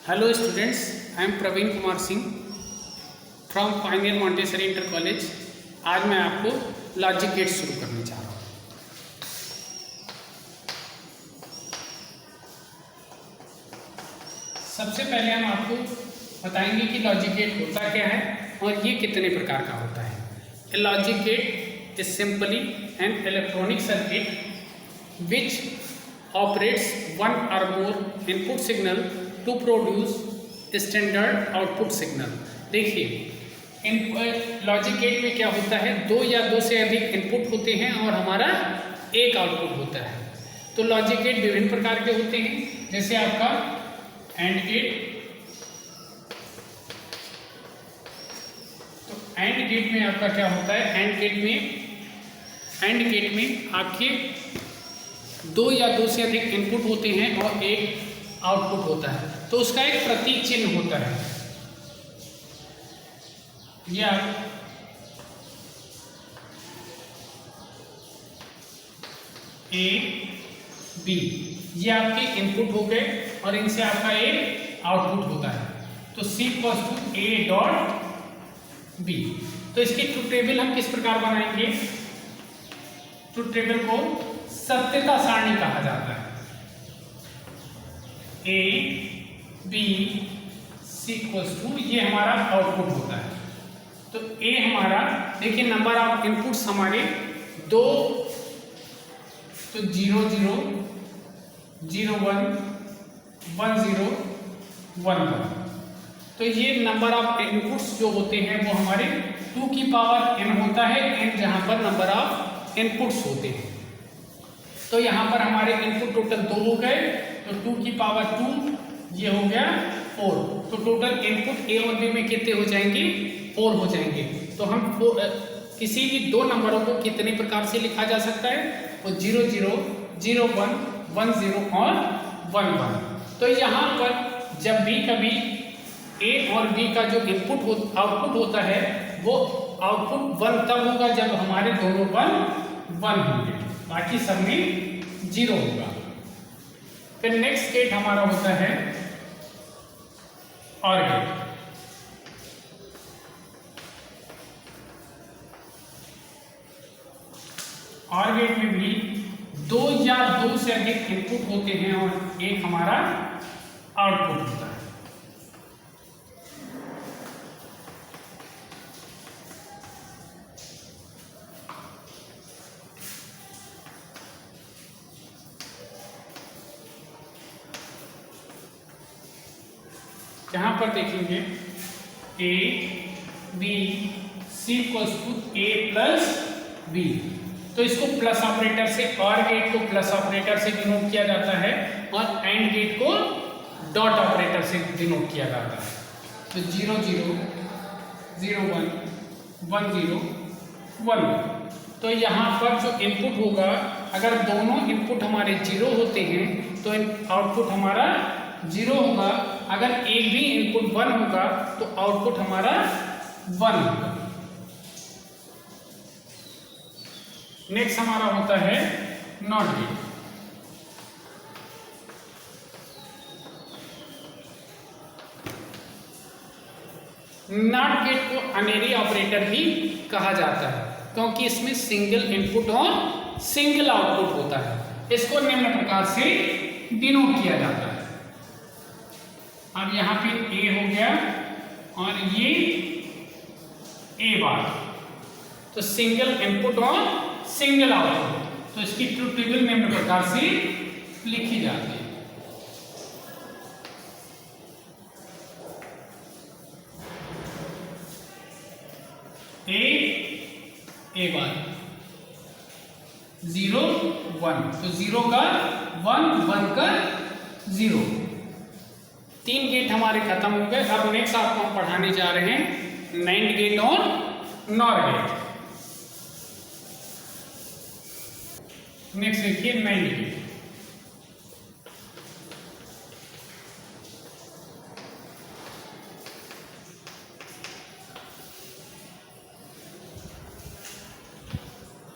Hello students, I am Praveen Kumar Singh from pioneer montessori inter college. आज मैं आपको लॉजिक गेट शुरू करने जा रहा हूँ। सबसे पहले हम आपको बताएंगे कि लॉजिक गेट होता क्या है और ये कितने प्रकार का होता है। A logic gate is simply an electronic circuit which operates one or more input signal to produce standard output signal। देखिए लॉजिक गेट में क्या होता है, दो या दो से अधिक इनपुट होते हैं और हमारा एक आउटपुट होता है। तो लॉजिक गेट विभिन्न प्रकार के होते हैं, जैसे आपका एंड गेट। तो एंड गेट में आपका क्या होता है, एंड गेट में आपके दो या दो से अधिक इनपुट होते हैं और एक आउटपुट होता है। तो उसका एक प्रतीक चिन्ह होता है, या ए बी, ये आपके इनपुट हो गए और इनसे आपका एक आउटपुट होता है। तो C equals to A dot B. तो इसकी ट्रुथ टेबल हम किस प्रकार बनाएंगे? ट्रुथ टेबल को सत्यता सारणी कहा जाता है। A B C equals to, ये हमारा आउटपुट होता है। तो ए हमारा, देखिए नंबर ऑफ इनपुट्स हमारे दो, तो 0 0 0 1 1 0 1 1। तो ये नंबर ऑफ इनपुट्स जो होते हैं वो हमारे 2 की पावर n होता है, n जहां पर नंबर ऑफ इनपुट्स होते हैं। तो यहाँ पर हमारे इनपुट टोटल 2 हो गए, तो 2 की पावर 2, ये हो गया 4। तो टोटल इनपुट ए और बी में कितने हो जाएंगे? 4 हो जाएंगे। तो हम किसी भी दो नंबरों को कितने प्रकार से लिखा जा सकता है? वो 0 0 0 1 1 0 और 1 1। तो यहाँ पर जब भी कभी ए और बी का जो आउटपुट होता है वो आउटपुट 1 तब होगा जब हमारे दोनों 1 होंगे, बाकी सब में 0 होगा। फिर नेक्स्ट गेट हमारा होता है और गेट। और गेट में भी दो या दो से अधिक इनपुट होते हैं और एक हमारा आउटपुट होता है। यहां पर देखेंगे A B C equals to A plus B. तो इसको प्लस ऑपरेटर से, और गेट को प्लस ऑपरेटर से डिनोट किया जाता है और एंड गेट को डॉट ऑपरेटर से डिनोट किया जाता है। तो 0 0 0 1 1 0 1 1। तो यहाँ पर जो इनपुट होगा, अगर दोनों इनपुट हमारे 0 होते हैं तो आउटपुट हमारा 0 होगा। अगर एक भी इनपुट 1 होगा तो आउटपुट हमारा 1 होगा। नेक्स्ट हमारा होता है नॉट गेट। नॉट गेट को अनेरी ऑपरेटर भी कहा जाता है, क्योंकि इसमें सिंगल इनपुट और सिंगल आउटपुट होता है। इसको निम्न प्रकार से डिनोट किया जाता है। अब यहाँ पे ए हो गया और ये ए बार, तो सिंगल इनपुट और सिंगल आउटपुट। तो इसकी ट्रुथ टेबल निम्न प्रकार से लिखी जाती है। ए बार 0 1, तो 0 का 1 1 का 0। 3 गेट हमारे खत्म हो गए। अब नेक्स्ट आपको हम पढ़ाने जा रहे हैं नाइंड गेट और नॉर गेट। नेक्स्ट देखिए नाइंड गेट।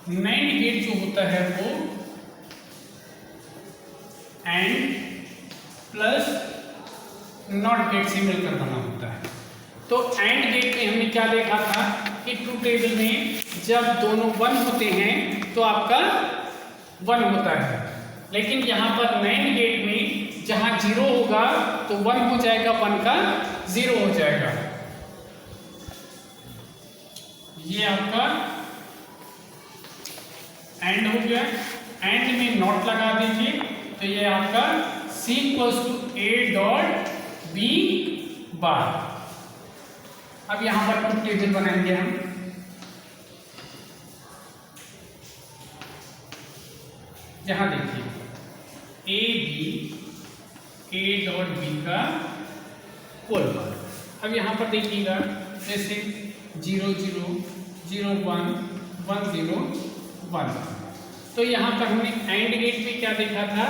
नाइंड गेट जो होता है वो एंड प्लस नॉट गेट से मिलकर बना होता है। तो एंड गेट में हमने क्या देखा था कि ट्रूथ टेबल में जब दोनों 1 होते हैं तो आपका 1 होता है, लेकिन यहाँ पर नैंड गेट में जहाँ 0 होगा तो 1 हो जाएगा, 1 का 0 हो जाएगा। ये आपका एंड हो गया। एंड में नॉट लगा दीजिए तो ये आपका C = A डॉट B बार। अब यहां पर ट्रूथ टेबल बनाएंगे हम। यहां देखिए A B A dot B का होल बार। अब यहां पर देखिएगा जैसे 0 0 0 1 1 0 1। तो यहाँ पर हमने एंड गेट में क्या देखा था,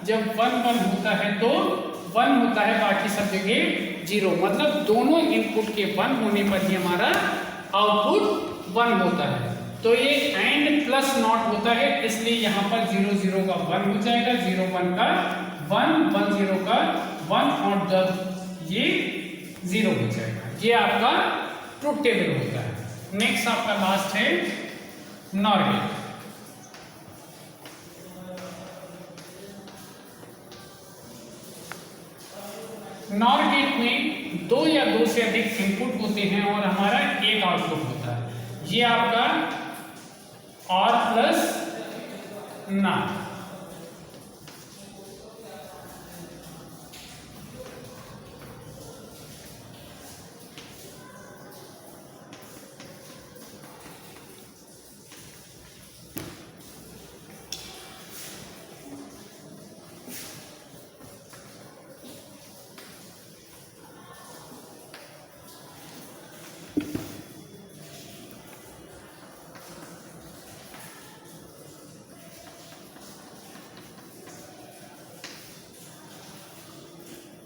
जब 1 1 होता है तो 1 होता है, बाकी सब जगह 0, मतलब दोनों इनपुट के 1 होने पर ही हमारा आउटपुट 1 होता है। तो ये एंड प्लस नॉट होता है, इसलिए यहाँ पर 0 0 का 1 हो जाएगा, 0 1 का 1 1 0 का 1 और जब ये 0 हो जाएगा। ये आपका ट्रूथ टेबल होता है। नेक्स्ट आपका लास्ट है नॉर गेट। नॉर गेट में 2 या 2 से अधिक इनपुट होते हैं और हमारा एक आउटपुट होता है। ये आपका और प्लस नॉट।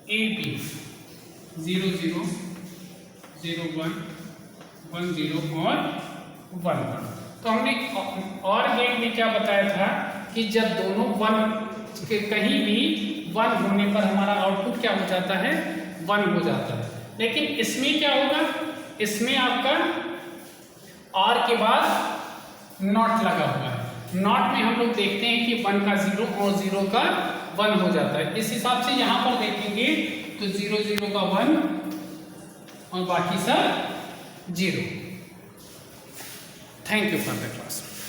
A B 0 0 0 1 1 0 और 1 1। तो हमने और गेट में क्या बताया था कि जब दोनों 1 के कहीं भी 1 होने पर हमारा आउटपुट क्या हो जाता है, 1 हो जाता है। लेकिन इसमें क्या होगा, इसमें आपका और के बाद नॉट लगा हुआ है। नॉट में हम लोग देखते हैं कि 1 का 0 और 0 का 1 हो जाता है। इस हिसाब से यहां पर देखेंगे तो 0 0 का 1 और बाकी सब 0। Thank you for the class.